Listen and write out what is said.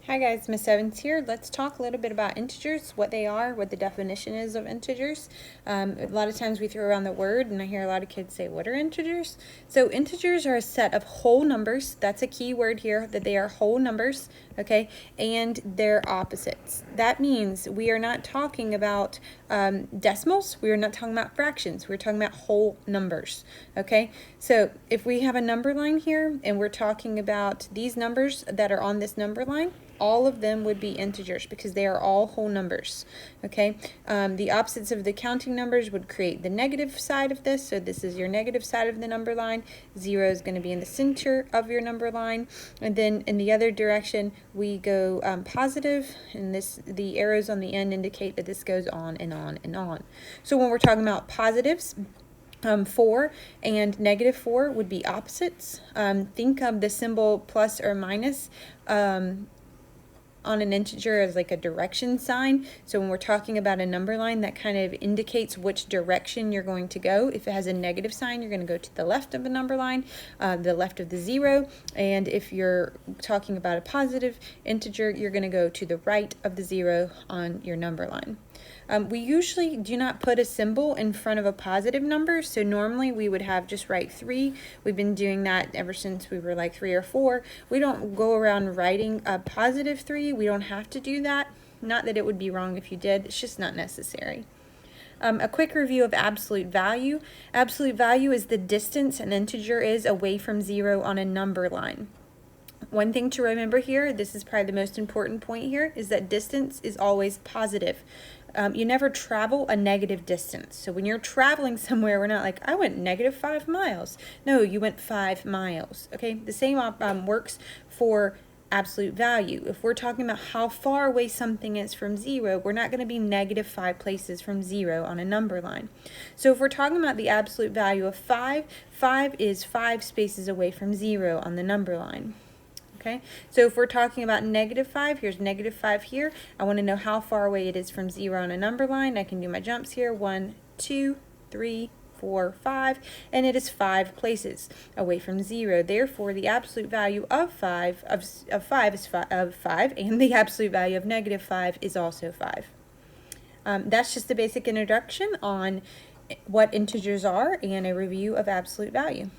Hi guys, Miss Evans here. Let's talk a little bit about integers, what they are, what the definition is of integers. A lot of times we throw around the word and I hear a lot of kids say, what are integers? So integers are a set of whole numbers. That's a key word here, that they are whole numbers, okay, and they're opposites. That means we are not talking about decimals. We are not talking about fractions. We're talking about whole numbers, okay? So if we have a number line here and we're talking about these numbers that are on this number line, all of them would be integers because they are all whole numbers, okay? The opposites of the counting numbers would create the negative side of this, so this is your negative side of the number line. 0 is going to be in the center of your number line, and then in the other direction we go positive, and the arrows on the end indicate that this goes on and on and on. So when we're talking about positives, 4 and -4 would be opposites. Think of the symbol plus or minus on an integer as like a direction sign. So when we're talking about a number line, that kind of indicates which direction you're going to go. If it has a negative sign, you're going to go to the left of the number line, the left of the 0. And if you're talking about a positive integer, you're going to go to the right of the 0 on your number line. We usually do not put a symbol in front of a positive number, so normally we would have just write 3. We've been doing that ever since we were like 3 or 4. We don't go around writing a positive 3. We don't have to do that. Not that it would be wrong if you did, it's just not necessary. A quick review of absolute value. Absolute value is the distance an integer is away from 0 on a number line. One thing to remember here, this is probably the most important point here, is that distance is always positive. You never travel a negative distance. So when you're traveling somewhere, we're not like, I went -5 miles. No, you went 5 miles. Okay, the same works for absolute value. If we're talking about how far away something is from 0, we're not going to be -5 places from 0 on a number line. So if we're talking about the absolute value of 5, 5 is 5 spaces away from 0 on the number line. Okay, so if we're talking about -5, here's -5 here. I want to know how far away it is from 0 on a number line. I can do my jumps here. 1, 2, 3, 4, 5, and it is 5 places away from 0. Therefore, the absolute value of 5 is 5, and the absolute value of -5 is also 5. That's just a basic introduction on what integers are and a review of absolute value.